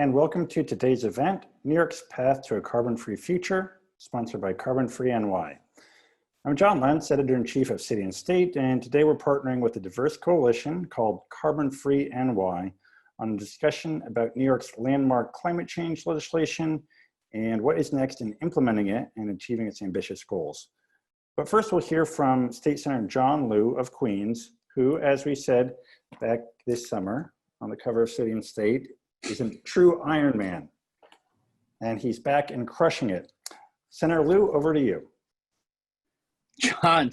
and welcome to today's event, New York's Path to a Carbon-Free Future, sponsored by Carbon Free NY. I'm John Liu, Editor-in-Chief of City and State, and today we're partnering with a diverse coalition called Carbon Free NY on a discussion about New York's landmark climate change legislation and what is next in implementing it and achieving its ambitious goals. But first we'll hear from State Senator John Liu of Queens, who, as we said back this summer on the cover of City and State, is a true Iron Man, and he's back and crushing it. Senator Liu, over to you. John,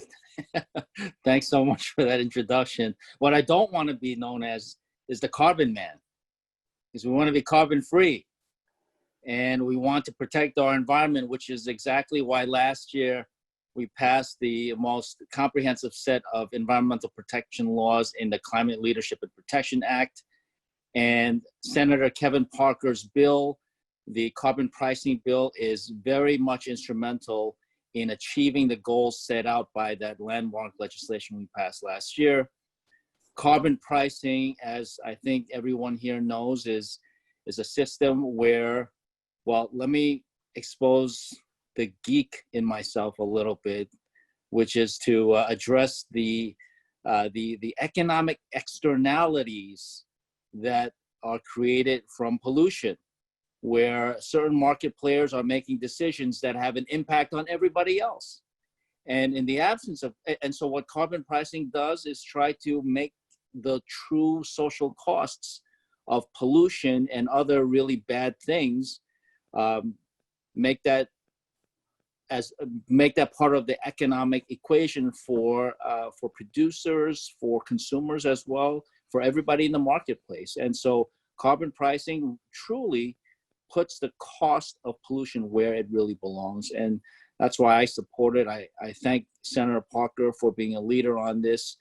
thanks so much for that introduction. What I don't want to be known as is the carbon man, because we want to be carbon free, and we want to protect our environment, which is exactly why last year we passed the most comprehensive set of environmental protection laws in the Climate Leadership and Protection Act. And Senator Kevin Parker's bill, the carbon pricing bill, is very much instrumental in achieving the goals set out by that landmark legislation we passed last year. Carbon pricing, as I think everyone here knows, is a system where, well, let me expose the geek in myself a little bit, which is to address the economic externalities that are created from pollution, where certain market players are making decisions that have an impact on everybody else. And in the absence of, and so what carbon pricing does is try to make the true social costs of pollution and other really bad things, make that part of the economic equation for producers, for consumers as well, for everybody in the marketplace. And so carbon pricing truly puts the cost of pollution where it really belongs. And that's why I support it. I thank Senator Parker for being a leader on this.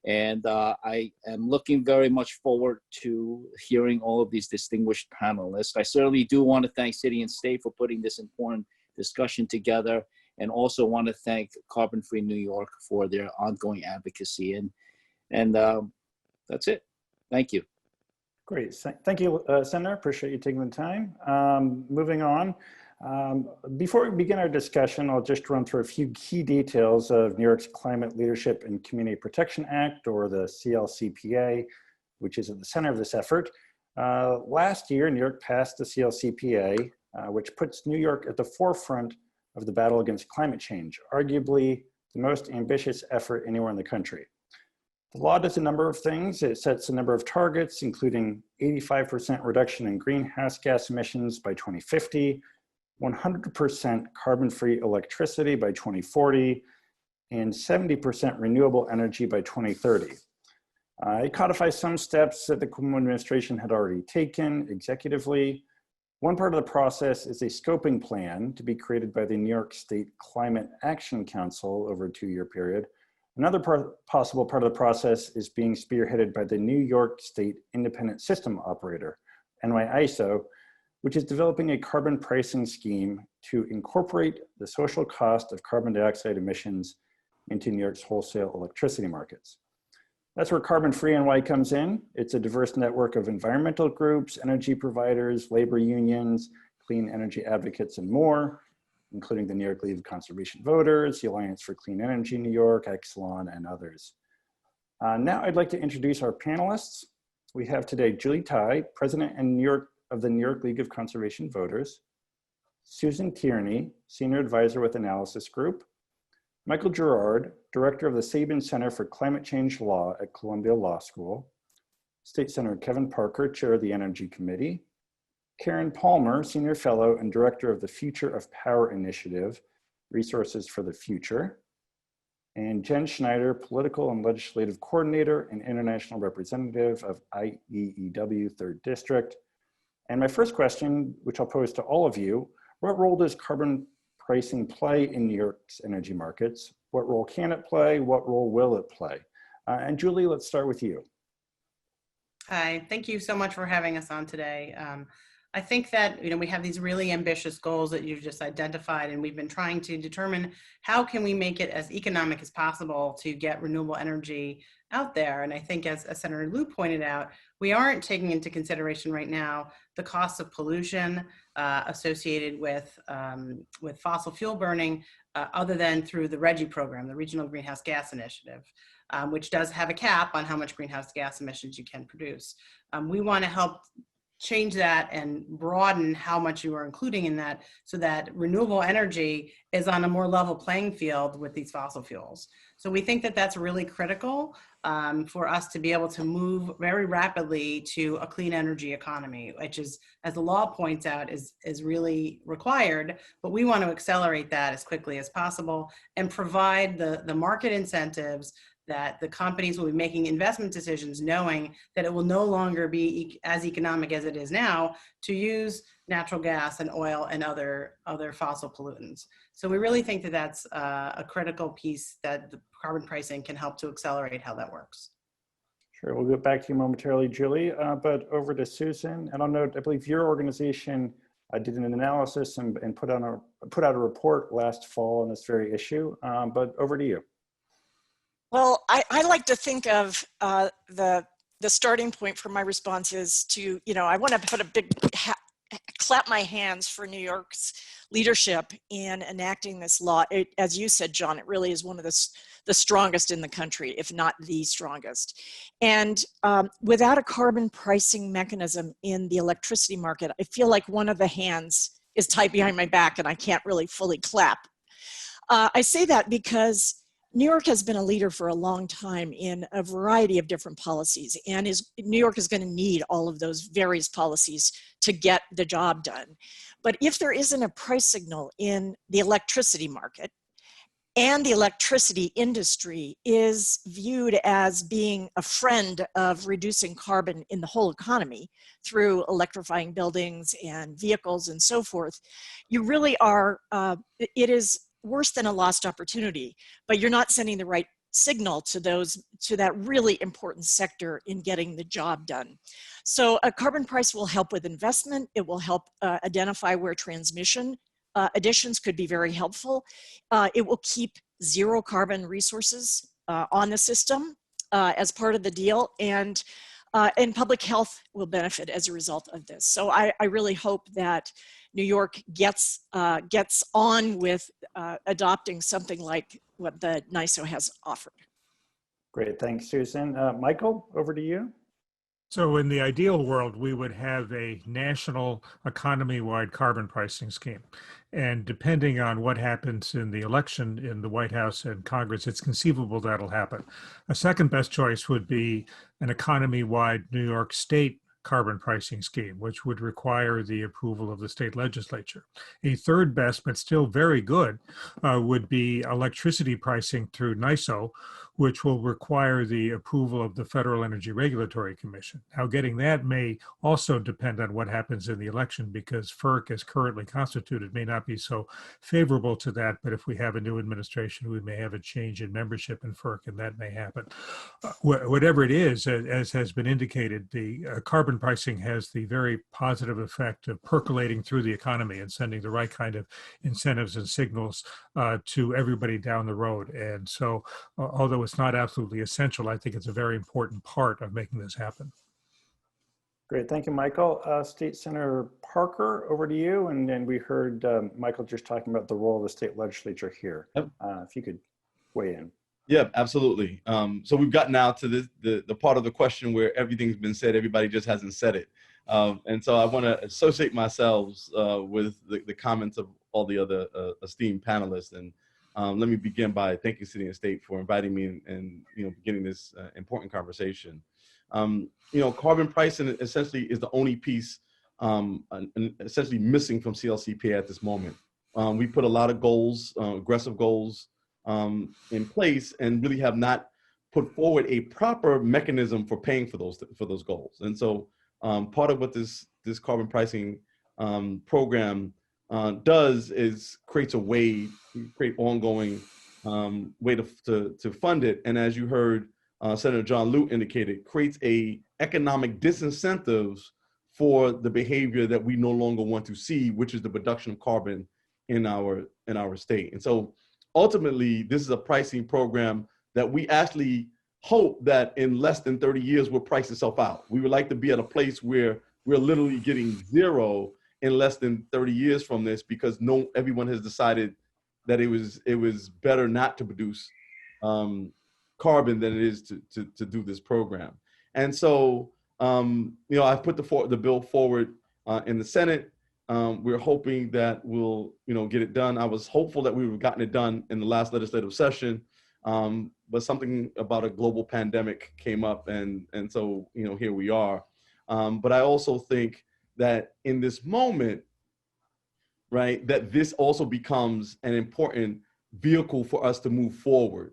And I am looking very much forward to hearing all of these distinguished panelists. I certainly do want to thank City and State for putting this important discussion together, and also want to thank Carbon Free New York for their ongoing advocacy. And that's it. Thank you. Great. Thank you, Senator. Appreciate you taking the time. Moving on. Before we begin our discussion, I'll just run through a few key details of New York's Climate Leadership and Community Protection Act, or the CLCPA, which is at the center of this effort. Last year, New York passed the CLCPA, which puts New York at the forefront of the battle against climate change, arguably the most ambitious effort anywhere in the country. The law does a number of things. It sets a number of targets, including 85% reduction in greenhouse gas emissions by 2050, 100% carbon-free electricity by 2040, and 70% renewable energy by 2030. It codifies some steps that the Cuomo administration had already taken executively. One part of the process is a scoping plan to be created by the New York State Climate Action Council over a 2-year period. Another possible part of the process is being spearheaded by the New York State Independent System Operator, NYISO, which is developing a carbon pricing scheme to incorporate the social cost of carbon dioxide emissions into New York's wholesale electricity markets. That's where Carbon Free NY comes in. It's a diverse network of environmental groups, energy providers, labor unions, clean energy advocates, and more, including the New York League of Conservation Voters, the Alliance for Clean Energy New York, Exelon, and others. Now I'd like to introduce our panelists. We have today Julie Tai, President of the New York League of Conservation Voters, Susan Tierney, Senior Advisor with Analysis Group, Michael Gerard, Director of the Sabin Center for Climate Change Law at Columbia Law School, State Senator Kevin Parker, Chair of the Energy Committee, Karen Palmer, Senior Fellow and Director of the Future of Power Initiative, Resources for the Future, and Jen Schneider, Political and Legislative Coordinator and International Representative of IEEW 3rd District. And my first question, which I'll pose to all of you, what role does carbon pricing play in New York's energy markets? What role can it play? What role will it play? And Julie, let's start with you. Hi, thank you so much for having us on today. I think that, we have these really ambitious goals that you've just identified, and we've been trying to determine how can we make it as economic as possible to get renewable energy out there. And I think as Senator Liu pointed out, we aren't taking into consideration right now the costs of pollution associated with fossil fuel burning, other than through the RGGI program, the Regional Greenhouse Gas Initiative, which does have a cap on how much greenhouse gas emissions you can produce. We want to help change that and broaden how much you are including in that, so that renewable energy is on a more level playing field with these fossil fuels. So we think that that's really critical for us to be able to move very rapidly to a clean energy economy, which is, as the law points out, is really required, but we want to accelerate that as quickly as possible and provide the market incentives that the companies will be making investment decisions knowing that it will no longer be as economic as it is now to use natural gas and oil and other fossil pollutants. So we really think that that's a critical piece that the carbon pricing can help to accelerate how that works. Sure, we'll get back to you momentarily, Julie, but over to Susan. And I'll note, I believe your organization did an analysis and put out a report last fall on this very issue, but over to you. Well, I like to think of the starting point for my response is to, I want to put a big clap my hands for New York's leadership in enacting this law. As you said, John, it really is one of the strongest in the country, if not the strongest. And without a carbon pricing mechanism in the electricity market, I feel like one of the hands is tied behind my back and I can't really fully clap. I say that because New York has been a leader for a long time in a variety of different policies, and New York is going to need all of those various policies to get the job done. But if there isn't a price signal in the electricity market, and the electricity industry is viewed as being a friend of reducing carbon in the whole economy through electrifying buildings and vehicles and so forth, you really are, it is worse than a lost opportunity, but you're not sending the right signal to that really important sector in getting the job done. So a carbon price will help with investment. It will help identify where transmission additions could be very helpful. It will keep zero carbon resources on the system as part of the deal, and public health will benefit as a result of this. So I really hope that New York gets on with adopting something like what the NYSO has offered. Great, thanks, Susan. Michael, over to you. So in the ideal world, we would have a national economy-wide carbon pricing scheme. And depending on what happens in the election in the White House and Congress, it's conceivable that'll happen. A second best choice would be an economy-wide New York State carbon pricing scheme, which would require the approval of the state legislature. A third best, but still very good, would be electricity pricing through NYSO, which will require the approval of the Federal Energy Regulatory Commission. Now, getting that may also depend on what happens in the election, because FERC, as currently constituted, may not be so favorable to that, but if we have a new administration, we may have a change in membership in FERC, and that may happen. Whatever it is, as has been indicated, the carbon pricing has the very positive effect of percolating through the economy and sending the right kind of incentives and signals to everybody down the road. And so, although it's not absolutely essential, I think it's a very important part of making this happen. Great, thank you, Michael. State Senator Parker, over to you. And then we heard Michael just talking about the role of the state legislature here. Yep. If you could weigh in. Yeah, absolutely. So we've gotten now to the part of the question where everything's been said, everybody just hasn't said it. And so I want to associate myself with the comments of all the other esteemed panelists. And let me begin by thanking City and State for inviting me and beginning this important conversation. Carbon pricing essentially is the only piece essentially missing from CLCPA at this moment. We put a lot of goals, aggressive goals, in place, and really have not put forward a proper mechanism for paying for those goals. And so part of what this carbon pricing program does is create ongoing way to fund it. And as you heard Senator John Liu indicated, creates a economic disincentives for the behavior that we no longer want to see, which is the production of carbon in our state. And so ultimately, this is a pricing program that we actually hope that in less than 30 years will price itself out. We would like to be at a place where we're literally getting zero in less than 30 years from this, because everyone has decided that it was better not to produce carbon than it is to do this program. And so I've put the bill forward in the Senate. We're hoping that we'll get it done. I was hopeful that we would have gotten it done in the last legislative session, but something about a global pandemic came up, and so here we are. But I also think that in this moment, right, that this also becomes an important vehicle for us to move forward,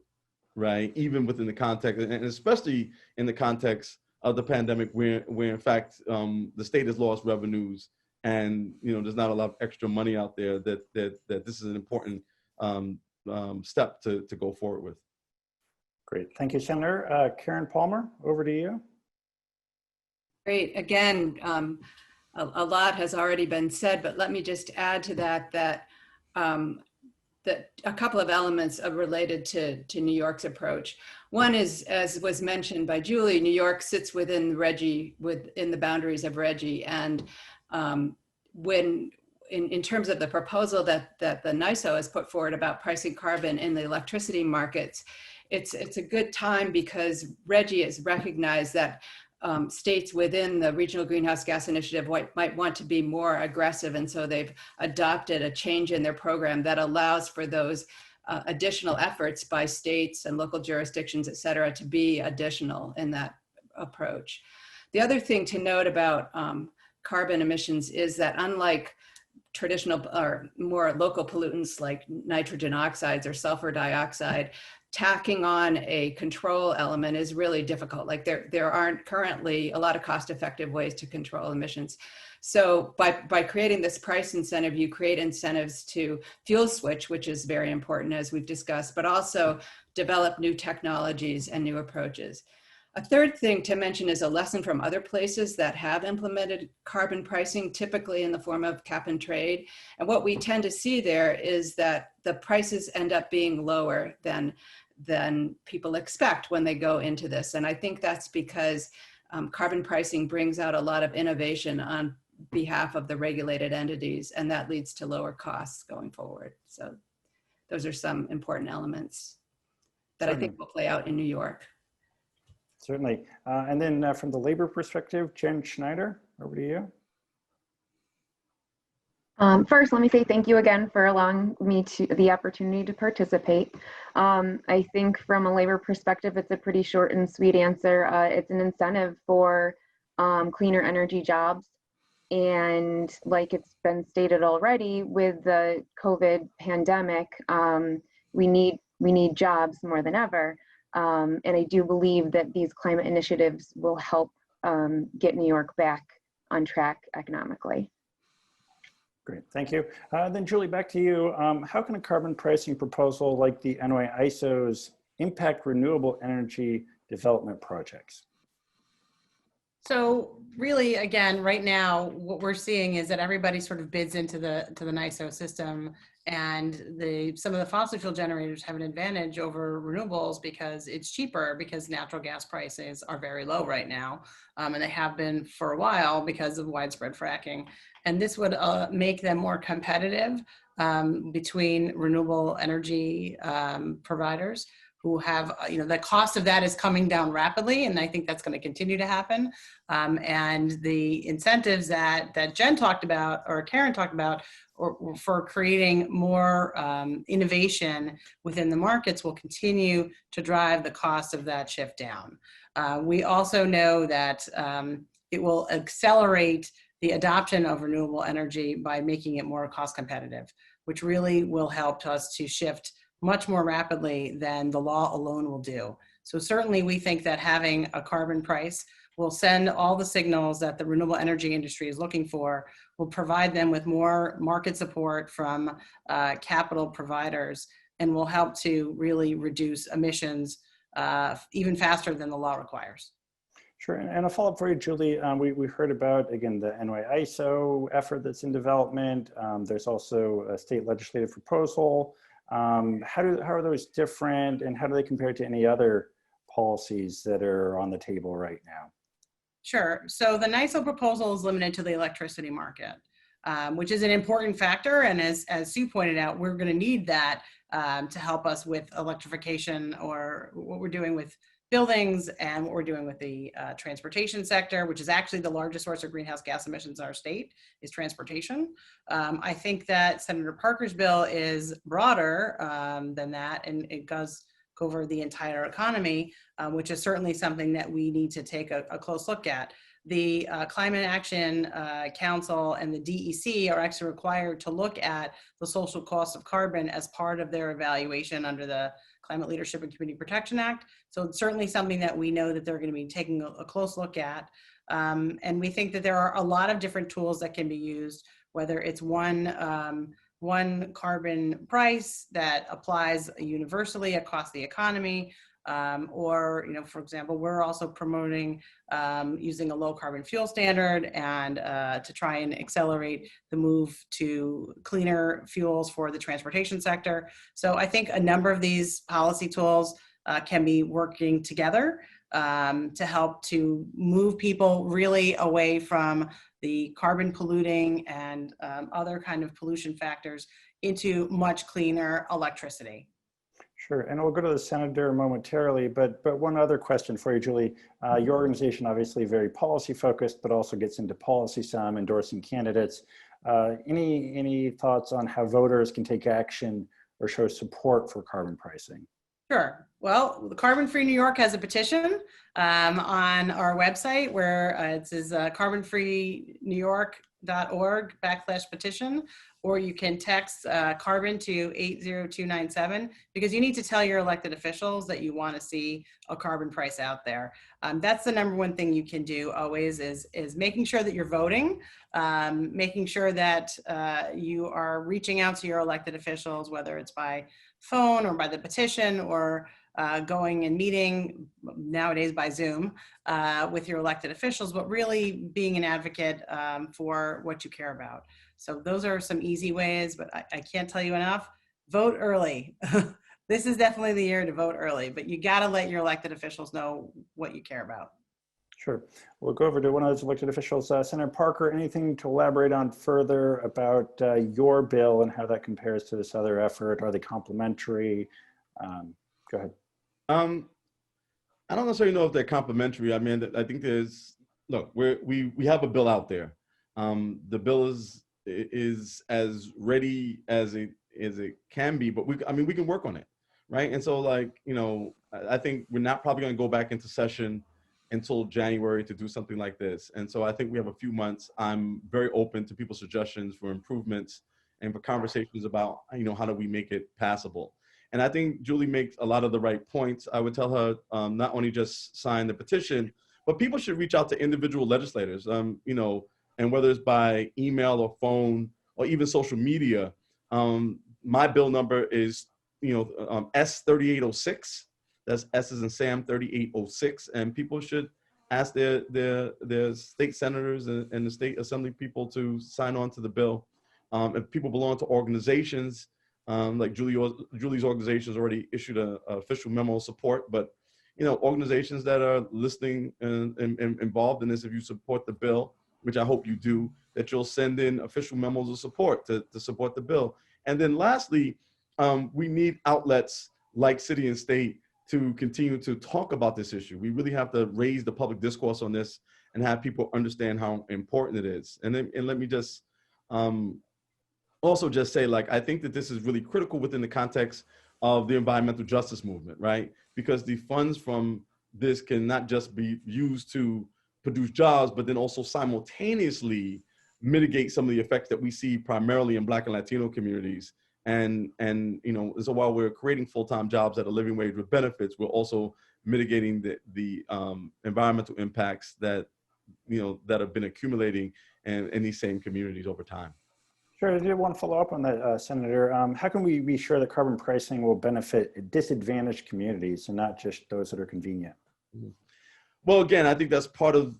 right, even within the context, and especially in the context of the pandemic, where in fact the state has lost revenues, and there's not a lot of extra money out there. That this is an important step to go forward with. Great, thank you, Senator. Karen Palmer, over to you. Great. Again, a lot has already been said, but let me just add to that a couple of elements are related to New York's approach. One is, as was mentioned by Julie, New York sits within the boundaries of RGGI, and in terms of the proposal that the NYSO has put forward about pricing carbon in the electricity markets, it's a good time because RGGI has recognized that states within the Regional Greenhouse Gas Initiative might want to be more aggressive, and so they've adopted a change in their program that allows for those additional efforts by states and local jurisdictions, et cetera, to be additional in that approach. The other thing to note about carbon emissions is that unlike traditional or more local pollutants like nitrogen oxides or sulfur dioxide, tacking on a control element is really difficult. Like there aren't currently a lot of cost-effective ways to control emissions. So by creating this price incentive, you create incentives to fuel switch, which is very important, as we've discussed, but also develop new technologies and new approaches. A third thing to mention is a lesson from other places that have implemented carbon pricing, typically in the form of cap and trade. And what we tend to see there is that the prices end up being lower than people expect when they go into this. And I think that's because carbon pricing brings out a lot of innovation on behalf of the regulated entities, and that leads to lower costs going forward. So those are some important elements that I think will play out in New York. Certainly. And then from the labor perspective, Jen Schneider, over to you. First, let me say thank you again for allowing me the opportunity to participate. I think from a labor perspective, it's a pretty short and sweet answer. It's an incentive for cleaner energy jobs. And like it's been stated already, with the COVID pandemic, we need jobs more than ever. And I do believe that these climate initiatives will help get New York back on track economically. Great, thank you. Then Julie, back to you. How can a carbon pricing proposal like the NYISO's impact renewable energy development projects? So really, again, right now, what we're seeing is that everybody sort of bids into the NYSO system, and some of the fossil fuel generators have an advantage over renewables because it's cheaper, because natural gas prices are very low right now, and they have been for a while because of widespread fracking. And this would make them more competitive between renewable energy providers who have, the cost of that is coming down rapidly, and I think that's going to continue to happen. And the incentives that Jen talked about, or Karen talked about, or for creating more innovation within the markets will continue to drive the cost of that shift down. We also know that it will accelerate the adoption of renewable energy by making it more cost competitive, which really will help us to shift much more rapidly than the law alone will do. So certainly we think that having a carbon price will send all the signals that the renewable energy industry is looking for, will provide them with more market support from capital providers, and will help to really reduce emissions even faster than the law requires. Sure, and a follow-up for you, Julie. We heard about, again, the NY-ISO effort that's in development. There's also a state legislative proposal. How are those different, and how do they compare to any other policies that are on the table right now? Sure. So the NYSO proposal is limited to the electricity market, which is an important factor. And as Sue pointed out, we're going to need that to help us with electrification, or what we're doing with buildings and what we're doing with the transportation sector, which is actually the largest source of greenhouse gas emissions in our state, is transportation. I think that Senator Parker's bill is broader than that, and it does cover the entire economy, which is certainly something that we need to take a close look at. The Climate Action Council and the DEC are actually required to look at the social cost of carbon as part of their evaluation under the Climate Leadership and Community Protection Act. So it's certainly something that we know that they're going to be taking a close look at. And we think that there are a lot of different tools that can be used, whether it's one carbon price that applies universally across the economy, or, for example, we're also promoting using a low carbon fuel standard and to try and accelerate the move to cleaner fuels for the transportation sector. So I think a number of these policy tools can be working together to help to move people really away from the carbon polluting and other kind of pollution factors into much cleaner electricity. Sure, and we'll go to the senator momentarily, but one other question for you, Julie. Your organization obviously very policy focused, but also gets into policy some, endorsing candidates. Any thoughts on how voters can take action or show support for carbon pricing? Sure. Well, the Carbon Free New York has a petition on our website where it says carbonfreenewyork.org/petition, or you can text carbon to 80297, because you need to tell your elected officials that you want to see a carbon price out there. That's the number one thing you can do always is making sure that you're voting, making sure that you are reaching out to your elected officials, whether it's by phone or by the petition, or going and meeting nowadays by Zoom with your elected officials, but really being an advocate for what you care about. So those are some easy ways, but I can't tell you enough. Vote early. This is definitely the year to vote early, but you got to let your elected officials know what you care about. Sure. We'll go over to one of those elected officials. Senator Parker, anything to elaborate on further about your bill and how that compares to this other effort? Are they complementary? Go ahead. I don't necessarily know if they're complementary. I mean, I think look, we have a bill out there. The bill is as ready as it can be, but we can work on it, right? And so, like, I think we're not probably going to go back into session until January to do something like this. And so I think we have a few months. I'm very open to people's suggestions for improvements and for conversations about, how do we make it passable? And I think Julie makes a lot of the right points. I would tell her not only just sign the petition, but people should reach out to individual legislators, and whether it's by email or phone or even social media. My bill number is, S3806. That's S as in Sam 3806. And people should ask their state senators and the state assembly people to sign on to the bill. If people belong to organizations, like Julie's organization has already issued an official memo of support, but organizations that are listening and involved in this, if you support the bill, which I hope you do, that you'll send in official memos of support to support the bill. And then lastly, we need outlets like City and State to continue to talk about this issue. We really have to raise the public discourse on this and have people understand how important it is. And let me just also just say, like, I think that this is really critical within the context of the environmental justice movement, right? Because the funds from this can not just be used to produce jobs, but then also simultaneously mitigate some of the effects that we see primarily in Black and Latino communities. And so while we're creating full-time jobs at a living wage with benefits, we're also mitigating the environmental impacts that have been accumulating in these same communities over time. Sure, I did want to follow up on that, Senator. How can we be sure that carbon pricing will benefit disadvantaged communities and not just those that are convenient? Well, again, I think that's part of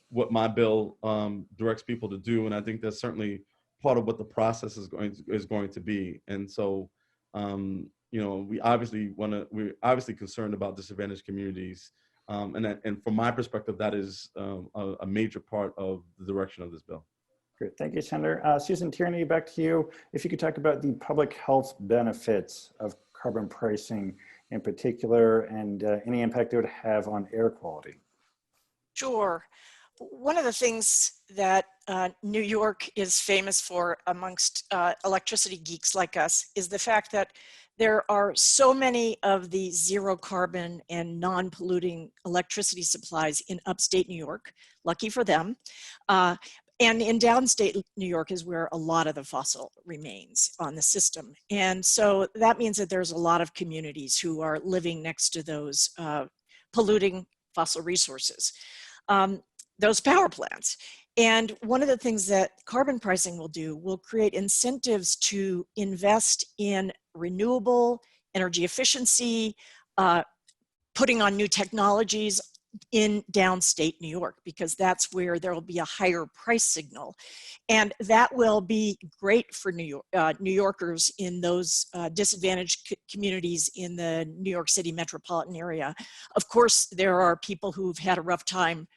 what my bill directs people to do, and I think that's certainly part of what the process is going to be. And so, you know, we're obviously concerned about disadvantaged communities, and from my perspective, that is a major part of the direction of this bill. Great, thank you, Senator. Susan Tierney, back to you. If you could talk about the public health benefits of carbon pricing in particular, and any impact it would have on air quality. Sure. One of the things that New York is famous for amongst electricity geeks like us is the fact that there are so many of the zero carbon and non-polluting electricity supplies in upstate New York, lucky for them. And in downstate New York is where a lot of the fossil remains on the system. And so that means that there's a lot of communities who are living next to those polluting fossil resources, those power plants. And one of the things that carbon pricing will create incentives to invest in renewable energy efficiency, putting on new technologies in downstate New York, because that's where there will be a higher price signal. And that will be great for New Yorkers in those disadvantaged communities in the New York City metropolitan area. Of course, there are people who've had a rough time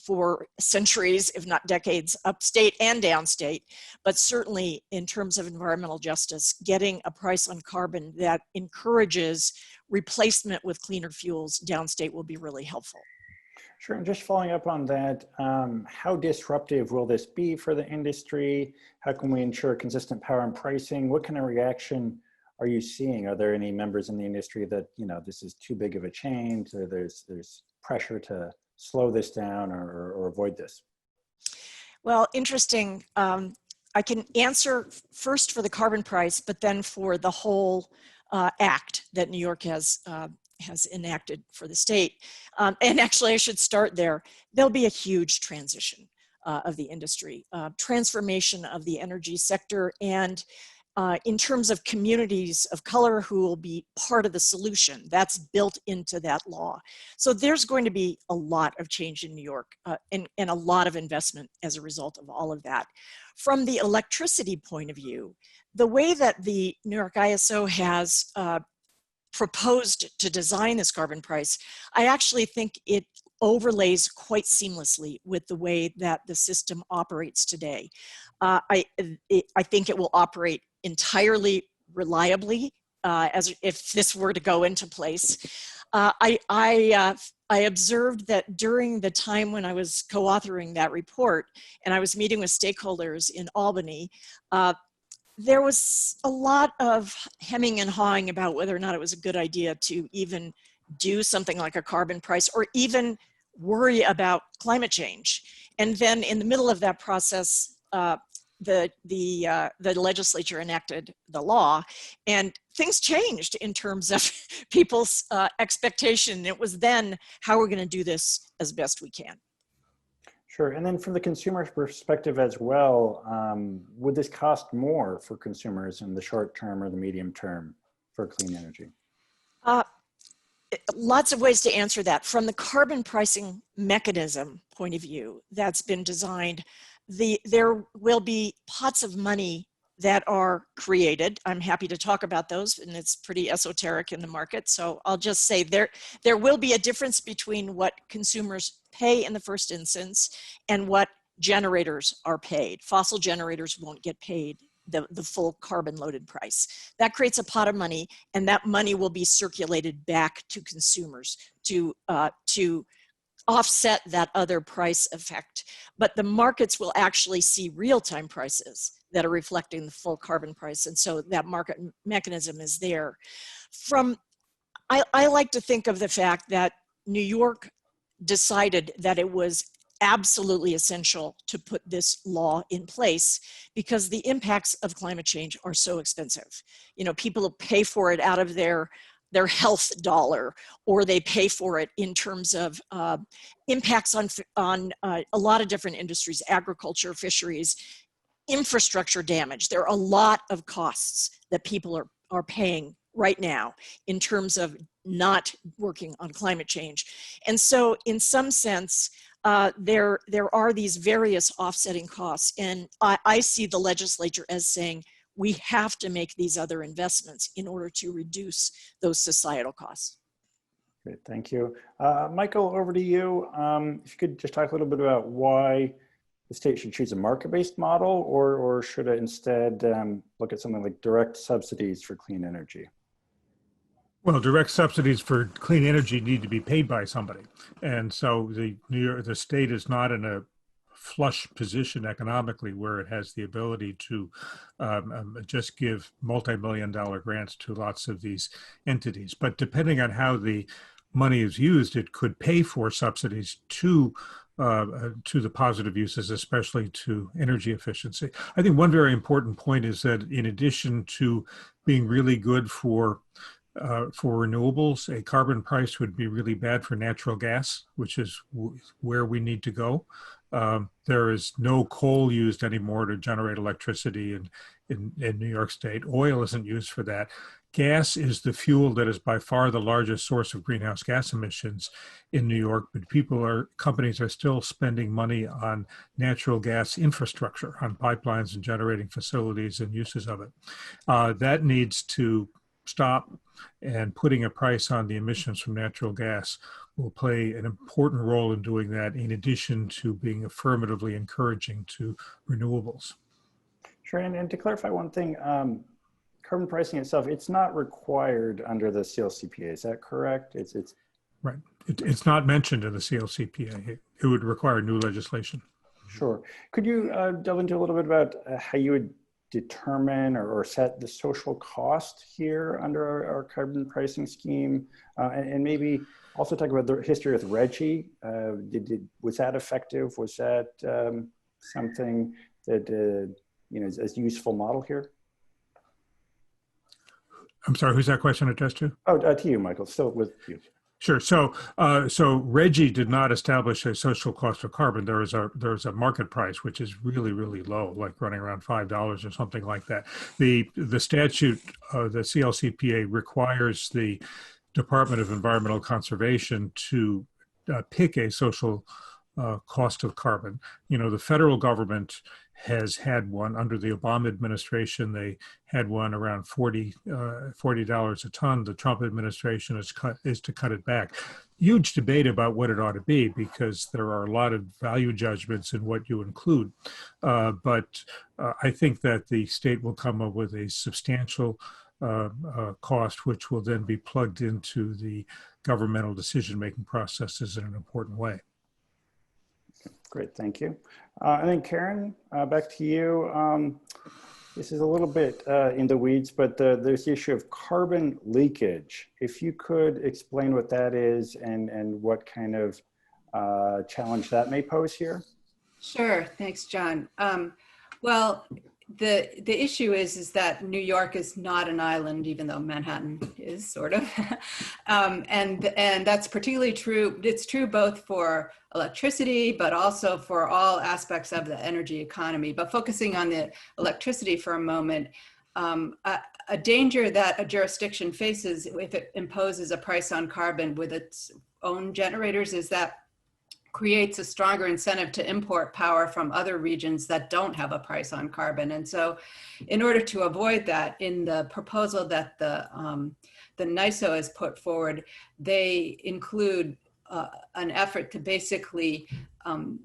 for centuries, if not decades, upstate and downstate, but certainly in terms of environmental justice, getting a price on carbon that encourages replacement with cleaner fuels downstate will be really helpful. Sure, and just following up on that, how disruptive will this be for the industry? How can we ensure consistent power and pricing? What kind of reaction are you seeing? Are there any members in the industry that, you know, this is too big of a change, or there's pressure to slow this down or avoid this? Well, interesting. I can answer first for the carbon price, but then for the whole act that New York has enacted for the state. And actually, I should start there. There'll be a huge transition of the industry, transformation of the energy sector, and in terms of communities of color who will be part of the solution. That's built into that law. So there's going to be a lot of change in New York and a lot of investment as a result of all of that. From the electricity point of view, the way that the New York ISO has proposed to design this carbon price, I actually think it overlays quite seamlessly with the way that the system operates today. I think it will operate entirely reliably as if this were to go into place. I observed that during the time when I was co-authoring that report and I was meeting with stakeholders in Albany, there was a lot of hemming and hawing about whether or not it was a good idea to even do something like a carbon price or even worry about climate change. And then in the middle of that process, the legislature enacted the law, and things changed in terms of people's expectation. It was then, how are we going to do this as best we can? Sure, and then from the consumer perspective as well, would this cost more for consumers in the short term or the medium term for clean energy? Lots of ways to answer that. From the carbon pricing mechanism point of view that's been designed, there will be pots of money that are created. I'm happy to talk about those, and it's pretty esoteric in the market. So I'll just say there will be a difference between what consumers pay in the first instance and what generators are paid. Fossil generators won't get paid the full carbon loaded price. That creates a pot of money, and that money will be circulated back to consumers to offset that other price effect. But the markets will actually see real-time prices that are reflecting the full carbon price. And so that market mechanism is there. I like to think of the fact that New York decided that it was absolutely essential to put this law in place because the impacts of climate change are so expensive. You know, people pay for it out of their health dollar, or they pay for it in terms of impacts on a lot of different industries, agriculture, fisheries, infrastructure damage. There are a lot of costs that people are paying right now in terms of not working on climate change. And so in some sense, there are these various offsetting costs. And I see the legislature as saying, we have to make these other investments in order to reduce those societal costs. Great, thank you. Michael, over to you. If you could just talk a little bit about why the state should choose a market-based model, or should it instead look at something like direct subsidies for clean energy? Well, direct subsidies for clean energy need to be paid by somebody. And so the state is not in a flush position economically where it has the ability to just give multi-million-dollar grants to lots of these entities. But depending on how the money is used, it could pay for subsidies to the positive uses, especially to energy efficiency. I think one very important point is that in addition to being really good for renewables, a carbon price would be really bad for natural gas, which is where we need to go. There is no coal used anymore to generate electricity in New York State. Oil isn't used for that. Gas is the fuel that is by far the largest source of greenhouse gas emissions in New York, but companies are still spending money on natural gas infrastructure, on pipelines and generating facilities and uses of it. That needs to stop, and putting a price on the emissions from natural gas will play an important role in doing that, in addition to being affirmatively encouraging to renewables. Sure, and to clarify one thing, carbon pricing itself, it's not required under the CLCPA, is that correct? It's right. It's not mentioned in the CLCPA. It would require new legislation. Sure. Could you delve into a little bit about how you would determine or set the social cost here under our carbon pricing scheme, and maybe also talk about the history with RGGI. Was that effective? Was that something that is a useful model here? I'm sorry, who's that question addressed to? Oh, to you, Michael. Still with you. Sure. So RGGI did not establish a social cost of carbon. There is a market price, which is really, really low, like running around $5 or something like that. The statute, the CLCPA, requires the Department of Environmental Conservation to pick a social cost of carbon. The federal government has had one under the Obama administration. They had one around $40 a ton. The Trump administration is to cut it back. Huge debate about what it ought to be, because there are a lot of value judgments in what you include. But I think that the state will come up with a substantial cost, which will then be plugged into the governmental decision-making processes in an important way. Great, thank you. And then Karen, back to you. This is a little bit in the weeds, but there's the issue of carbon leakage. If you could explain what that is and what kind of challenge that may pose here. Sure, thanks, John. Well, the issue is that New York is not an island, even though Manhattan is sort of, and that's particularly true. It's true both for electricity, but also for all aspects of the energy economy. But focusing on the electricity for a moment, a danger that a jurisdiction faces if it imposes a price on carbon with its own generators is that creates a stronger incentive to import power from other regions that don't have a price on carbon. And so in order to avoid that, in the proposal that the NYSO has put forward, they include an effort to basically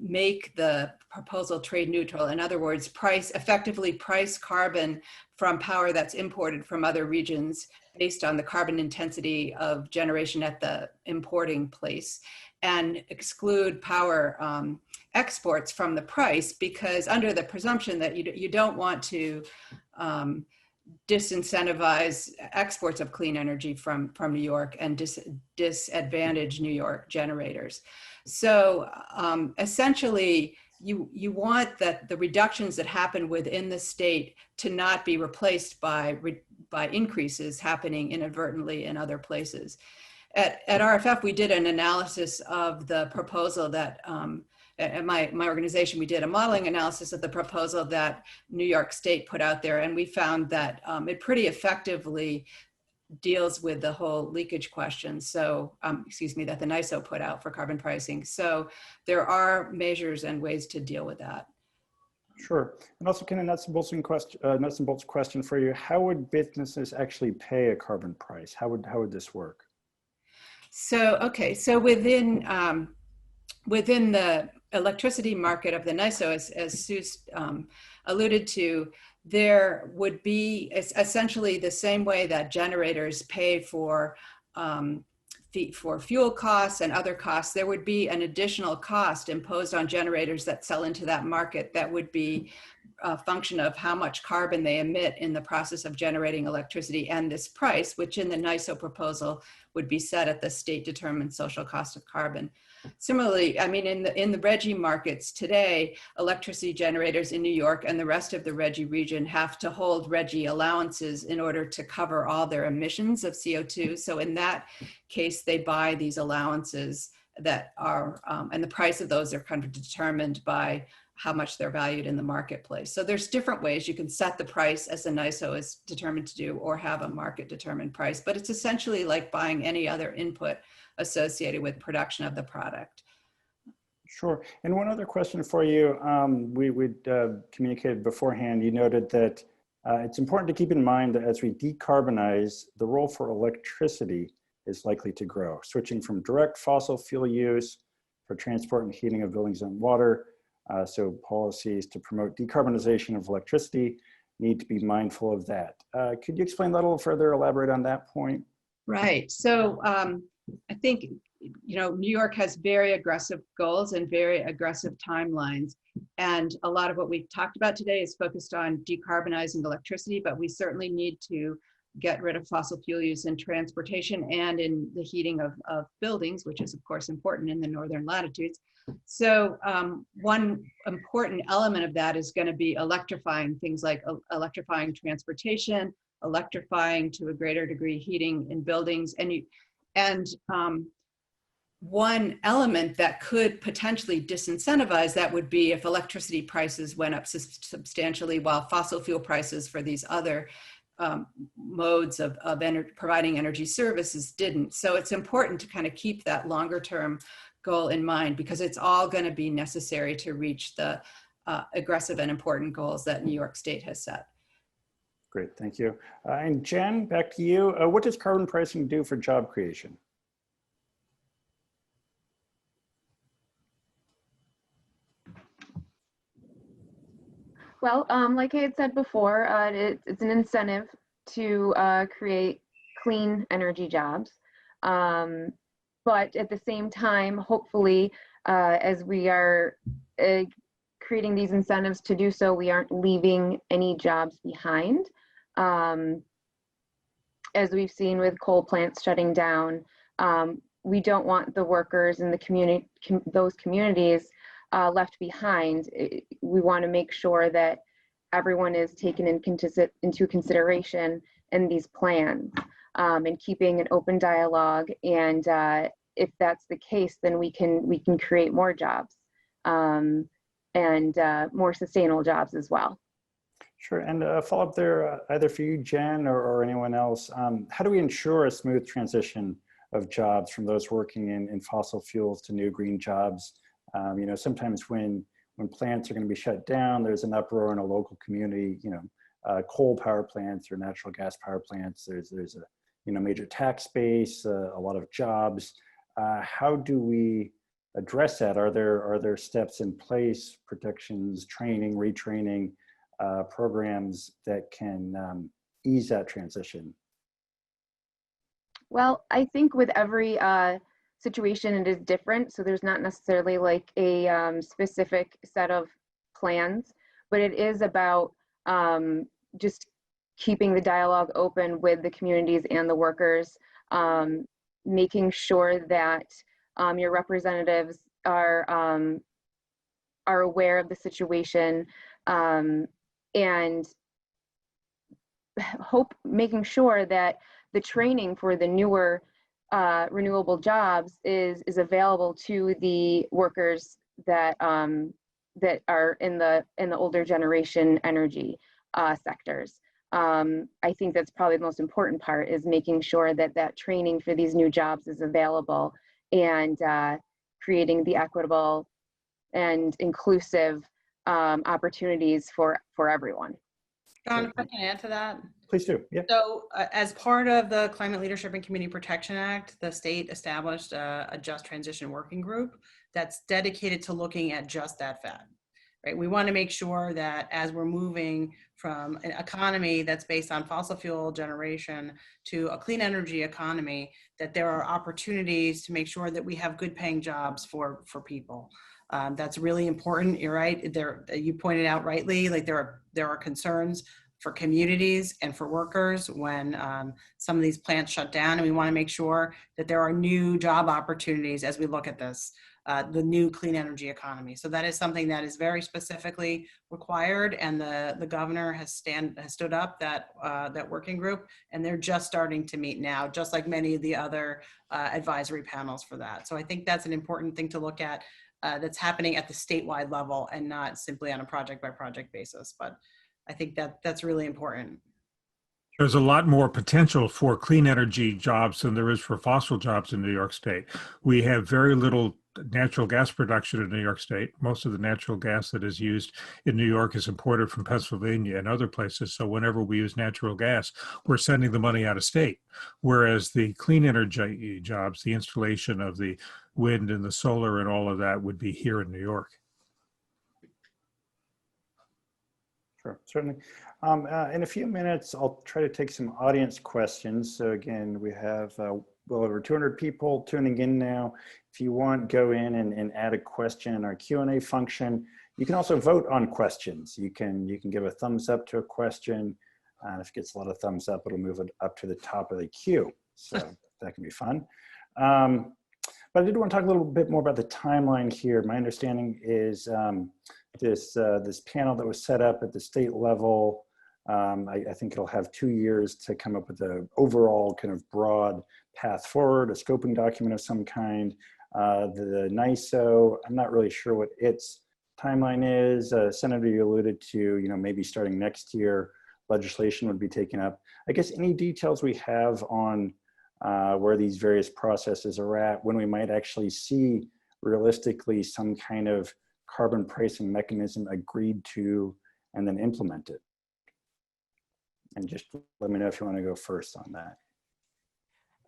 make the proposal trade neutral. In other words, effectively price carbon from power that's imported from other regions based on the carbon intensity of generation at the importing place, and exclude power exports from the price, because under the presumption that you don't want to disincentivize exports of clean energy from New York and disadvantage New York generators. So essentially, you want that the reductions that happen within the state to not be replaced by increases happening inadvertently in other places. At RFF, we did an analysis of the proposal that, at my organization, we did a modeling analysis of the proposal that New York State put out there, and we found that it pretty effectively deals with the whole leakage question. So, excuse me, that the NYSO put out for carbon pricing. So there are measures and ways to deal with that. Sure. And also, kind of nuts and bolts question for you. How would businesses actually pay a carbon price? How would this work? So, okay, so within the electricity market of the NYSO, as Sue alluded to, there would be essentially the same way that generators pay for fuel costs and other costs. There would be an additional cost imposed on generators that sell into that market that would be a function of how much carbon they emit in the process of generating electricity, and this price, which in the NYSO proposal would be set at the state-determined social cost of carbon. Similarly, I mean, in the RGGI markets today, electricity generators in New York and the rest of the RGGI region have to hold RGGI allowances in order to cover all their emissions of CO2. So in that case, they buy these allowances that are, and the price of those are kind of determined by how much they're valued in the marketplace. So there's different ways you can set the price as the NYSO is determined to do, or have a market determined price, but it's essentially like buying any other input associated with production of the product. Sure. And one other question for you. We'd communicated beforehand. You noted that it's important to keep in mind that as we decarbonize, the role for electricity is likely to grow, switching from direct fossil fuel use for transport and heating of buildings and water. So policies to promote decarbonization of electricity need to be mindful of that. Could you explain that a little further, elaborate on that point? Right. So I think, you know, New York has very aggressive goals and very aggressive timelines. And a lot of what we've talked about today is focused on decarbonizing electricity, but we certainly need to get rid of fossil fuel use in transportation and in the heating of buildings, which is of course important in the northern latitudes. So one important element of that is going to be electrifying things like electrifying transportation, electrifying to a greater degree heating in buildings. And one element that could potentially disincentivize that would be if electricity prices went up substantially while fossil fuel prices for these other modes of providing energy services didn't. So it's important to kind of keep that longer term goal in mind, because it's all going to be necessary to reach the aggressive and important goals that New York State has set. Great, thank you. And Jen, back to you. What does carbon pricing do for job creation? Well, like I had said before, it's an incentive to create clean energy jobs. But at the same time, hopefully, as we are creating these incentives to do so, we aren't leaving any jobs behind. As we've seen with coal plants shutting down, we don't want the workers in the those communities left behind. We want to make sure that everyone is taken into consideration in these plans, and keeping an open dialogue. And if that's the case, then we can create more jobs, and more sustainable jobs as well. Sure, and a follow-up there, either for you, Jen, or anyone else. How do we ensure a smooth transition of jobs from those working in fossil fuels to new green jobs? You know, sometimes when plants are going to be shut down, there's an uproar in a local community. You know, coal power plants or natural gas power plants. There's a major tax base, a lot of jobs. How do we address that? Are there steps in place, protections, training, retraining, programs that can ease that transition? Well, I think with every situation, it is different. So there's not necessarily like a specific set of plans, but it is about just keeping the dialogue open with the communities and the workers, making sure that your representatives are aware of the situation, and making sure that the training for the newer renewable jobs is available to the workers that that are in the older generation energy sectors. I think that's probably the most important part, is making sure that that training for these new jobs is available, and creating the equitable and inclusive opportunities for everyone. John, if I can add to that. Please do. Yeah. So as part of the Climate Leadership and Community Protection Act, the state established a Just Transition Working Group that's dedicated to looking at just that fact. Right? We want to make sure that as we're moving from an economy that's based on fossil fuel generation to a clean energy economy, that there are opportunities to make sure that we have good paying jobs for people. That's really important. You're right. You pointed out rightly, like there are concerns for communities and for workers when some of these plants shut down, and we want to make sure that there are new job opportunities as we look at this, the new clean energy economy. So that is something that is very specifically required, and the governor has stood up that working group, and they're just starting to meet now, just like many of the other advisory panels for that. So I think that's an important thing to look at, that's happening at the statewide level and not simply on a project by project basis. But I think that's really important. There's a lot more potential for clean energy jobs than there is for fossil jobs in New York State. We have very little natural gas production in New York State. Most of the natural gas that is used in New York is imported from Pennsylvania and other places. So whenever we use natural gas, we're sending the money out of state. Whereas the clean energy jobs, the installation of the wind and the solar and all of that, would be here in New York. Sure, certainly. In a few minutes, I'll try to take some audience questions. So again, we have well over 200 people tuning in now. If you want, go in and add a question in our Q&A function. You can also vote on questions. You can give a thumbs up to a question. And if it gets a lot of thumbs up, it'll move it up to the top of the queue. So that can be fun. But I did want to talk a little bit more about the timeline here. My understanding is this panel that was set up at the state level, I think it'll have 2 years to come up with an overall kind of broad path forward, a scoping document of some kind. The NYSO, I'm not really sure what its timeline is. Senator, you alluded to, maybe starting next year, legislation would be taken up. I guess any details we have on where these various processes are at, when we might actually see realistically some kind of carbon pricing mechanism agreed to and then implemented. And just let me know if you want to go first on that.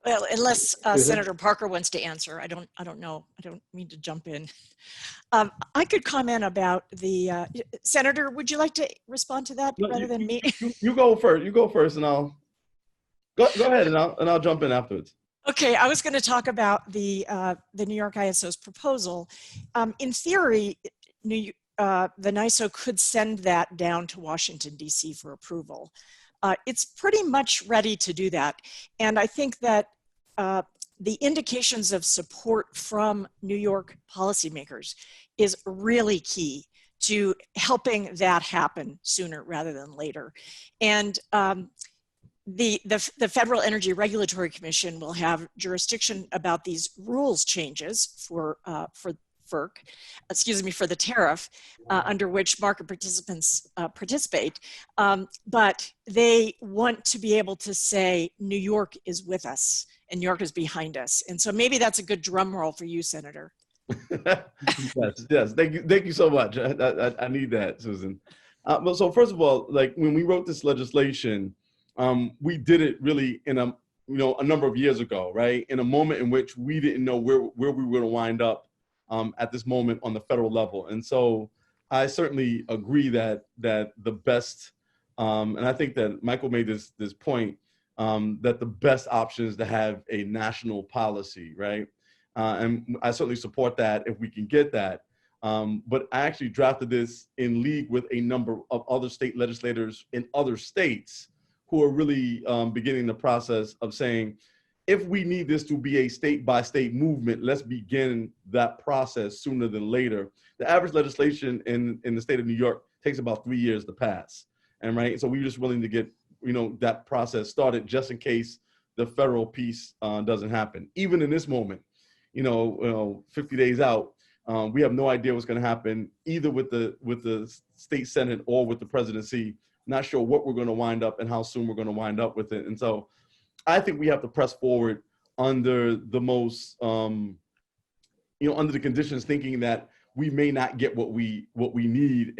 Well, unless Senator Parker wants to answer, I don't know. I don't mean to jump in. I could comment about the Senator. Would you like to respond to that rather than me? You go first. You go first, and I'll go ahead, and I'll jump in afterwards. Okay, I was going to talk about the New York ISO's proposal. In theory, the NYSO could send that down to Washington, D.C. for approval. It's pretty much ready to do that. And I think that the indications of support from New York policymakers is really key to helping that happen sooner rather than later. And the Federal Energy Regulatory Commission will have jurisdiction about these rules changes for FERC, for the tariff under which market participants participate. But they want to be able to say, New York is with us and New York is behind us. And so maybe that's a good drum roll for you, Senator. Yes. Thank you so much. I need that, Susan. Well, so first of all, like when we wrote this legislation, we did it really in a number of years ago, right? In a moment in which we didn't know where we were going to wind up at this moment on the federal level. And so I certainly agree that the best, and I think that Michael made this point, that the best option is to have a national policy, right? And I certainly support that if we can get that. But I actually drafted this in league with a number of other state legislators in other states who are really beginning the process of saying, if we need this to be a state-by-state movement, let's begin that process sooner than later. The average legislation in the state of New York takes about 3 years to pass, and right. So we're just willing to get that process started just in case the federal piece doesn't happen. Even in this moment, 50 days out, we have no idea what's going to happen either with the state senate or with the presidency not sure what we're going to wind up and how soon we're going to wind up with it. And so I think we have to press forward under the most, under the conditions, thinking that we may not get what we need,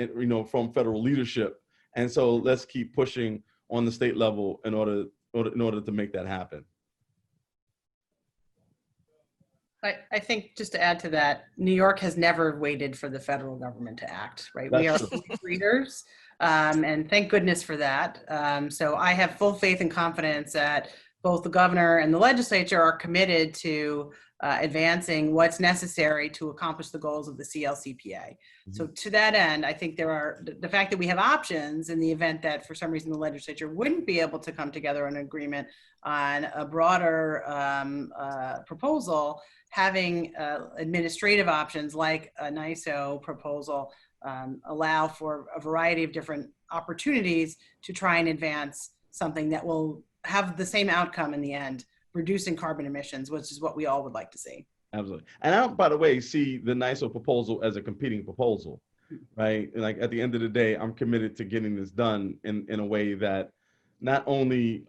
from federal leadership. And so let's keep pushing on the state level in order to make that happen. I think just to add to that, New York has never waited for the federal government to act, right? We are leaders, and thank goodness for that. So I have full faith and confidence that both the governor and the legislature are committed to advancing what's necessary to accomplish the goals of the CLCPA. Mm-hmm. So to that end, I think the fact that we have options in the event that for some reason the legislature wouldn't be able to come together on an agreement on a broader proposal, having administrative options like a NYSO proposal allow for a variety of different opportunities to try and advance something that will have the same outcome in the end, reducing carbon emissions, which is what we all would like to see. Absolutely. And I don't, by the way, see the NYSO proposal as a competing proposal, right? Like at the end of the day, I'm committed to getting this done in a way that not only,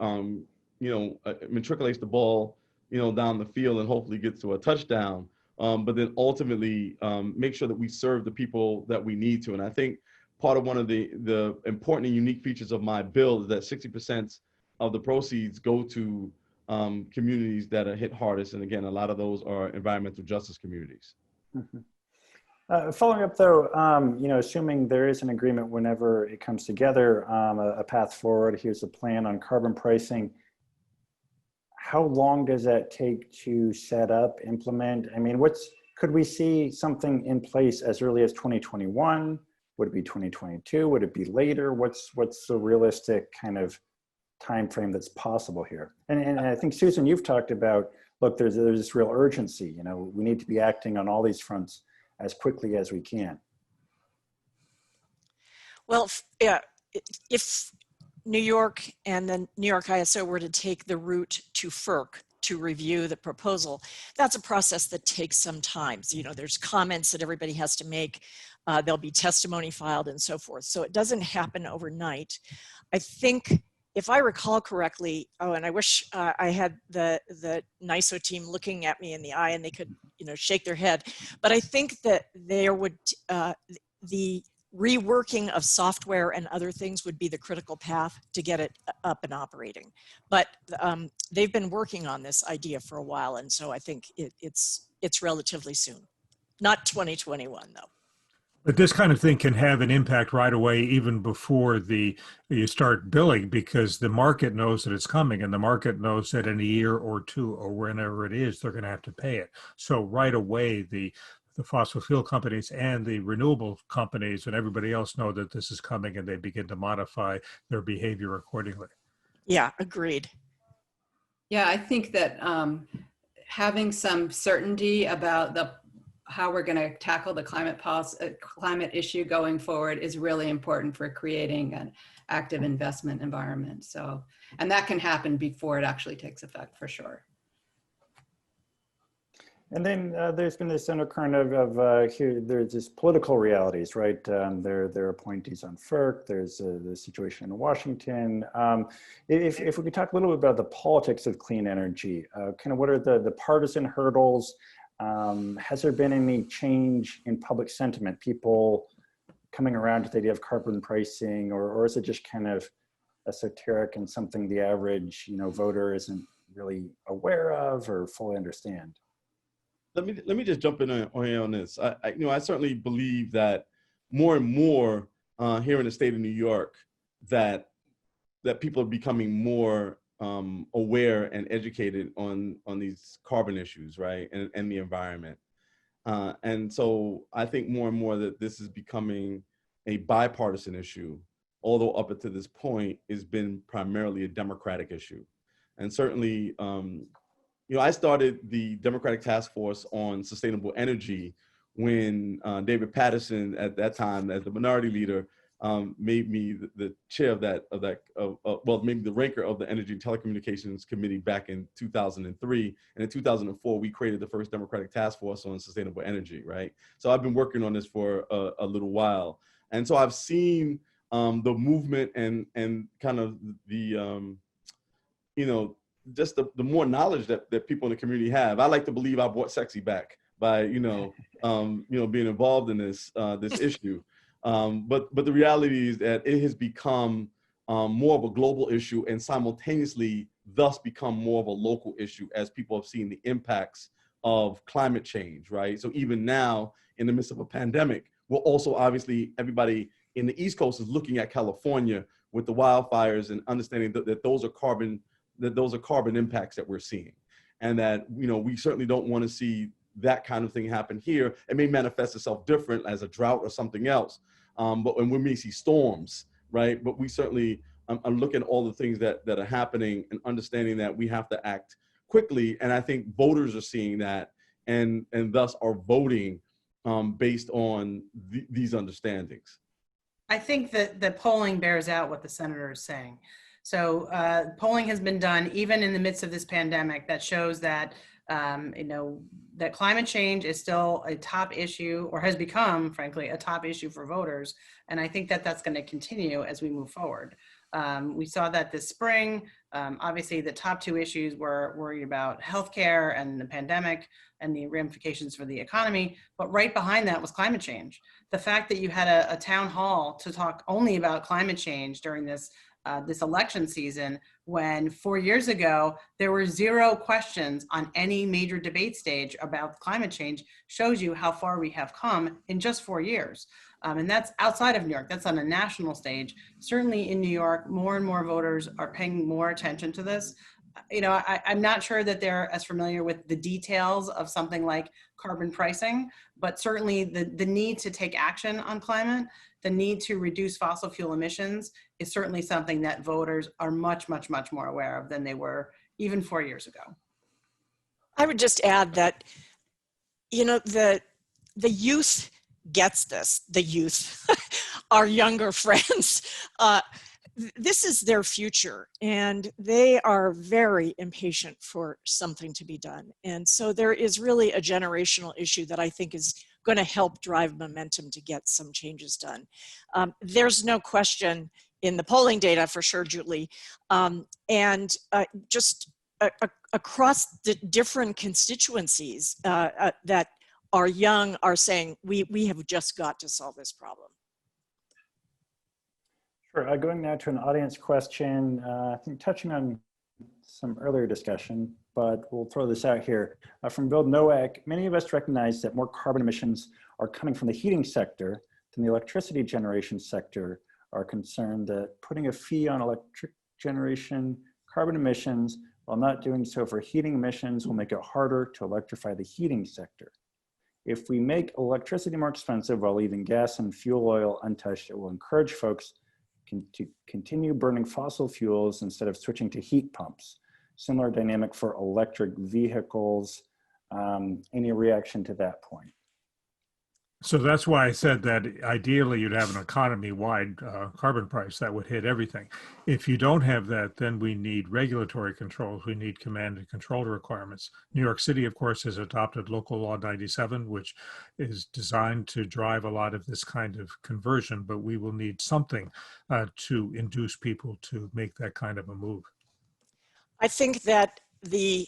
matriculates the ball, down the field and hopefully gets to a touchdown, but then ultimately make sure that we serve the people that we need to. And I think part of one of the important and unique features of my bill is that 60% of the proceeds go to communities that are hit hardest. And again, a lot of those are environmental justice communities. Mm-hmm. Following up though, assuming there is an agreement whenever it comes together, a path forward, here's a plan on carbon pricing. How long does that take to set up, implement? I mean, could we see something in place as early as 2021? Would it be 2022? Would it be later? What's the realistic kind of time frame that's possible here? And I think, Susan, you've talked about, look, there's this real urgency. We need to be acting on all these fronts as quickly as we can. Well, yeah, if New York and the New York ISO were to take the route to FERC to review the proposal, that's a process that takes some time. So, there's comments that everybody has to make. There'll be testimony filed and so forth. So it doesn't happen overnight. I think, if I recall correctly, and I wish I had the NYSO team looking at me in the eye and they could, shake their head. But I think that there would, the reworking of software and other things would be the critical path to get it up and operating. But they've been working on this idea for a while, and so I think it's relatively soon. Not 2021 though. But this kind of thing can have an impact right away, even before you start billing, because the market knows that it's coming, and the market knows that in a year or two or whenever it is, they're going to have to pay it. So right away, the fossil fuel companies and the renewable companies and everybody else know that this is coming, and they begin to modify their behavior accordingly. Yeah, agreed. Yeah, I think that having some certainty about how we're going to tackle the climate issue going forward is really important for creating an active investment environment. So, and that can happen before it actually takes effect, for sure. And then there's been this undercurrent of here, there's this political realities, right? There are appointees on FERC, there's the situation in Washington. If we could talk a little bit about the politics of clean energy, kind of what are the partisan hurdles? Has there been any change in public sentiment, people coming around to the idea of carbon pricing, or is it just kind of esoteric and something the average voter isn't really aware of or fully understand? Let me just jump in on this. I certainly believe that more and more here in the state of New York that people are becoming more aware and educated on these carbon issues, right, and the environment. And so I think more and more that this is becoming a bipartisan issue, although up until this point it's been primarily a Democratic issue. And certainly, I started the Democratic Task Force on Sustainable Energy when David Paterson, at that time as the minority leader, made me the chair of maybe the ranker of the Energy and Telecommunications Committee back in 2003. And in 2004, we created the first Democratic Task Force on Sustainable Energy, right? So I've been working on this for a little while. And so I've seen the movement and kind of the, just the more knowledge that people in the community have. I like to believe I brought sexy back by, being involved in this issue. But the reality is that it has become more of a global issue and simultaneously thus become more of a local issue as people have seen the impacts of climate change, right? So even now, in the midst of a pandemic, we're also obviously, everybody in the East Coast is looking at California with the wildfires and understanding that those are carbon impacts that we're seeing. And that, we certainly don't want to see that kind of thing happen here. It may manifest itself different as a drought or something else. But when we may see storms, right? But we certainly are looking at all the things that are happening and understanding that we have to act quickly. And I think voters are seeing that and thus are voting based on these understandings. I think that the polling bears out what the senator is saying. So polling has been done even in the midst of this pandemic that shows that that climate change is still a top issue, or has become, frankly, a top issue for voters. And I think that that's going to continue as we move forward. We saw that this spring. Obviously, the top two issues were worried about healthcare and the pandemic and the ramifications for the economy. But right behind that was climate change. The fact that you had a town hall to talk only about climate change during this election season, when 4 years ago, there were 0 questions on any major debate stage about climate change, shows you how far we have come in just 4 years. And that's outside of New York, that's on a national stage. Certainly in New York, more and more voters are paying more attention to this. I'm not sure that they're as familiar with the details of something like carbon pricing, but certainly the need to take action on climate, the need to reduce fossil fuel emissions is certainly something that voters are much, much, much more aware of than they were even 4 years ago. I would just add that, the youth gets this, the youth, our younger friends. This is their future, and they are very impatient for something to be done. And so there is really a generational issue that I think is going to help drive momentum to get some changes done. There's no question in the polling data for sure, Julie, and just across the different constituencies that are young are saying, we have just got to solve this problem. Sure. Going now to an audience question, I think touching on some earlier discussion, but we'll throw this out here. From Bill Nowak, many of us recognize that more carbon emissions are coming from the heating sector than the electricity generation sector, are concerned that putting a fee on electric generation carbon emissions while not doing so for heating emissions will make it harder to electrify the heating sector. If we make electricity more expensive while leaving gas and fuel oil untouched, it will encourage folks to continue burning fossil fuels instead of switching to heat pumps. Similar dynamic for electric vehicles. Any reaction to that point? So that's why I said that ideally you'd have an economy-wide carbon price that would hit everything. If you don't have that, then we need regulatory controls. We need command and control requirements. New York City, of course, has adopted Local Law 97, which is designed to drive a lot of this kind of conversion, but we will need something to induce people to make that kind of a move. I think that the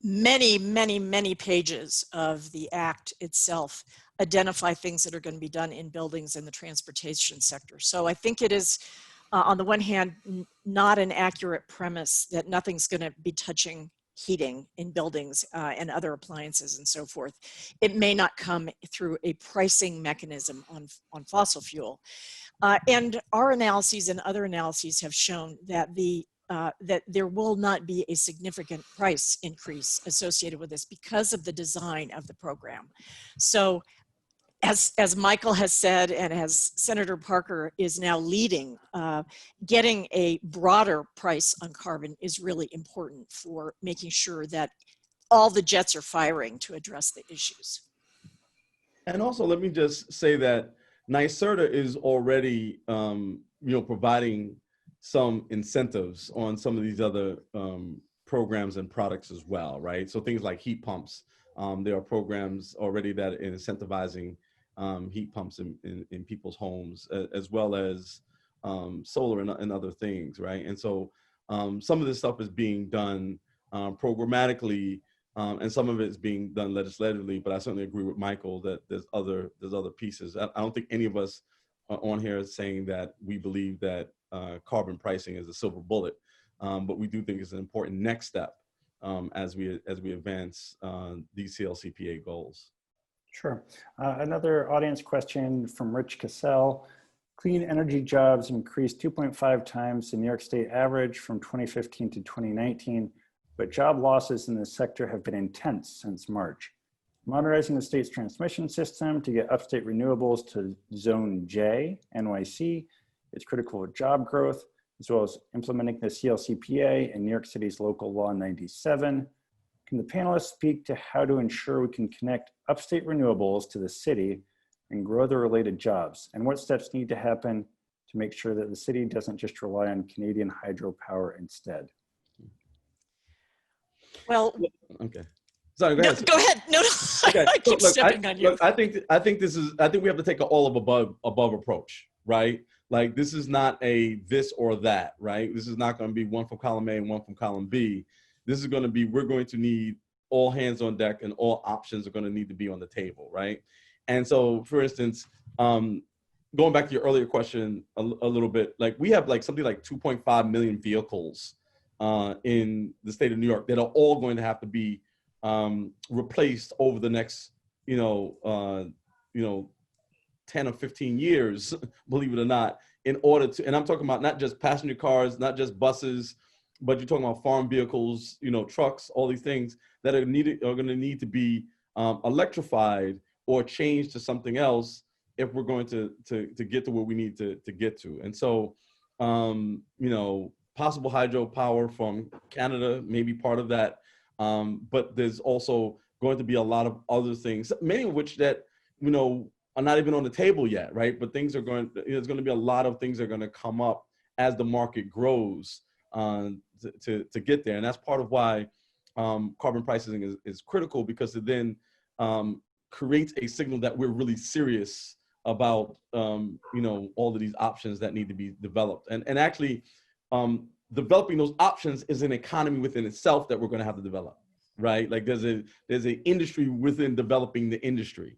many pages of the Act itself identify things that are going to be done in buildings in the transportation sector. So I think it is, on the one hand, not an accurate premise that nothing's going to be touching heating in buildings and other appliances and so forth. It may not come through a pricing mechanism on fossil fuel. And our analyses and other analyses have shown that that there will not be a significant price increase associated with this because of the design of the program. So as Michael has said, and as Senator Parker is now leading, getting a broader price on carbon is really important for making sure that all the jets are firing to address the issues. And also, let me just say that NYSERDA is already, providing some incentives on some of these other programs and products as well, right? So things like heat pumps, there are programs already that are incentivizing heat pumps in people's homes, as well as solar and other things, right? And so some of this stuff is being done programmatically, and some of it is being done legislatively. But I certainly agree with Michael that there's other pieces. I don't think any of us on here is saying that we believe that carbon pricing is a silver bullet, but we do think it's an important next step as we advance these CLCPA goals. Sure. Another audience question from Rich Cassell. Clean energy jobs increased 2.5 times the New York State average from 2015 to 2019, but job losses in this sector have been intense since March. Modernizing the state's transmission system to get upstate renewables to Zone J, NYC, is critical for job growth, as well as implementing the CLCPA and New York City's Local Law 97. Can the panelists speak to how to ensure we can connect upstate renewables to the city and grow the related jobs? And what steps need to happen to make sure that the city doesn't just rely on Canadian hydropower instead? Well, okay. Sorry, go ahead. Go ahead. No, Okay. I keep stepping on you. Look, I think we have to take an all of above approach, right? Like, this is not a this or that, right? This is not going to be one from column A and one from column B. This is going to be, we're going to need all hands on deck, and all options are going to need to be on the table, right? And so, for instance, going back to your earlier question a little bit, like, we have like something like 2.5 million vehicles in the state of New York that are all going to have to be replaced over the next, 10 or 15 years, believe it or not, in order to, and I'm talking about not just passenger cars, not just buses, but you're talking about farm vehicles, trucks, all these things that are going to need to be electrified or changed to something else if we're going to get to where we need to get to. And so, possible hydropower from Canada may be part of that, but there's also going to be a lot of other things, many of which that, are not even on the table yet, right? But things are there's going to be a lot of things that are going to come up as the market grows to get there. And that's part of why carbon pricing is critical, because it then creates a signal that we're really serious about, all of these options that need to be developed. And actually, developing those options is an economy within itself that we're going to have to develop, right? Like, there's an industry within developing the industry.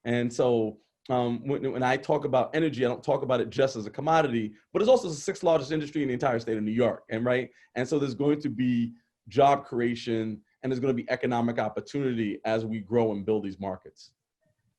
And so when I talk about energy, I don't talk about it just as a commodity, but it's also the 6th largest industry in the entire state of New York. And so there's going to be job creation, and there's going to be economic opportunity as we grow and build these markets.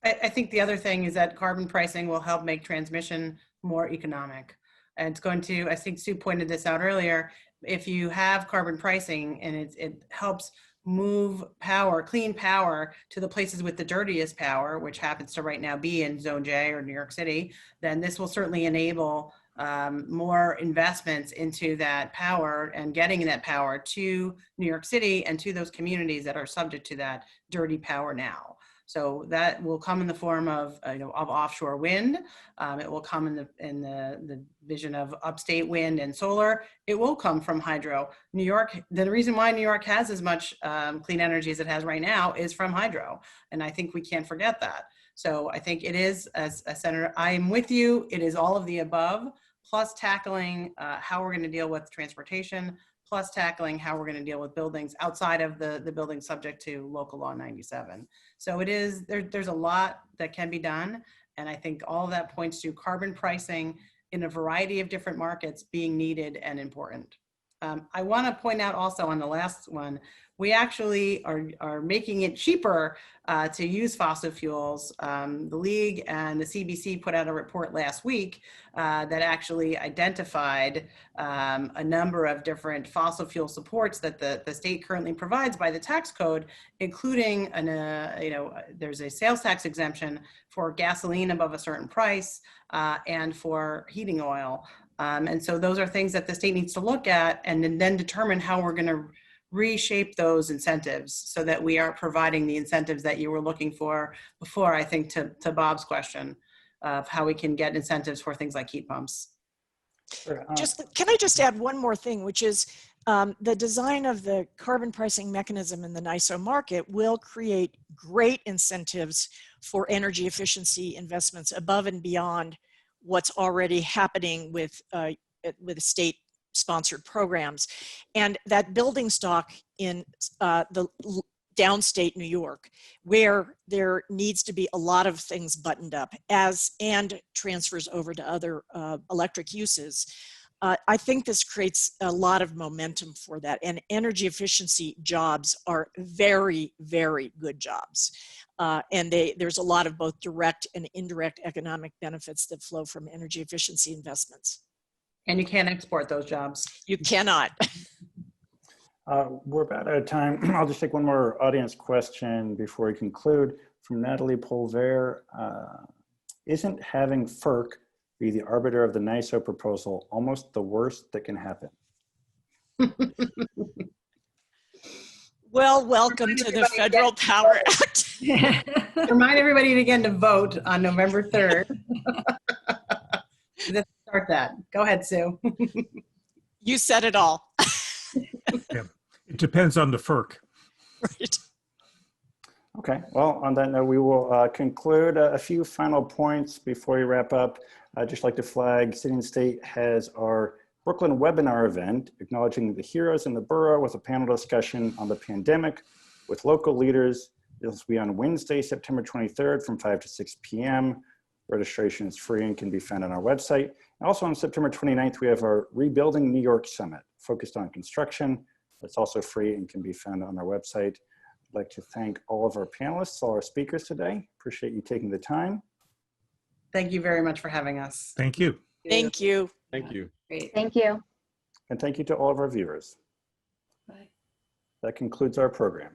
I think the other thing is that carbon pricing will help make transmission more economic. And it's going to, I think Sue pointed this out earlier, if you have carbon pricing and it helps move power, clean power, to the places with the dirtiest power, which happens to right now be in Zone J or New York City, then this will certainly enable more investments into that power and getting that power to New York City and to those communities that are subject to that dirty power now. So that will come in the form of, of offshore wind. It will come in the vision of upstate wind and solar. It will come from hydro. New York, the reason why New York has as much clean energy as it has right now is from hydro. And I think we can't forget that. So I think it is, as a senator, I am with you. It is all of the above, plus tackling how we're going to deal with transportation, plus tackling how we're going to deal with buildings outside of the building subject to Local Law 97. So it is, there's a lot that can be done. And I think all of that points to carbon pricing in a variety of different markets being needed and important. I want to point out also on the last one, we actually are making it cheaper to use fossil fuels. The League and the CBC put out a report last week that actually identified a number of different fossil fuel supports that the state currently provides by the tax code, including there's a sales tax exemption for gasoline above a certain price and for heating oil. And so those are things that the state needs to look at and then determine how we're going to reshape those incentives so that we are providing the incentives that you were looking for before, I think, to Bob's question of how we can get incentives for things like heat pumps. Sure. Can I just add one more thing, which is the design of the carbon pricing mechanism in the NYSO market will create great incentives for energy efficiency investments above and beyond what's already happening with state-sponsored programs. And that building stock in the downstate New York, where there needs to be a lot of things buttoned up and transfers over to other electric uses. I think this creates a lot of momentum for that, and energy efficiency jobs are very, very good jobs. And there's a lot of both direct and indirect economic benefits that flow from energy efficiency investments. And you can't export those jobs. You cannot. We're about out of time. I'll just take one more audience question before we conclude. From Natalie Polver, isn't having FERC be the arbiter of the NYSO proposal almost the worst that can happen? Well, welcome to the Federal Power Act. Remind everybody again to vote on November 3rd. Let's start that. Go ahead, Sue. You said it all. Yeah. It depends on the FERC. Right. Okay, well, on that note, we will conclude a few final points before we wrap up. I'd just like to flag City and State has our Brooklyn webinar event, acknowledging the heroes in the borough, with a panel discussion on the pandemic with local leaders. This will be on Wednesday, September 23rd from 5 to 6 p.m. Registration is free and can be found on our website. And also on September 29th, we have our Rebuilding New York Summit, focused on construction. It's also free and can be found on our website. I'd like to thank all of our panelists, all our speakers today. Appreciate you taking the time. Thank you very much for having us. Thank you. Thank you. Thank you. Great. Thank you. And thank you to all of our viewers. Bye. That concludes our program.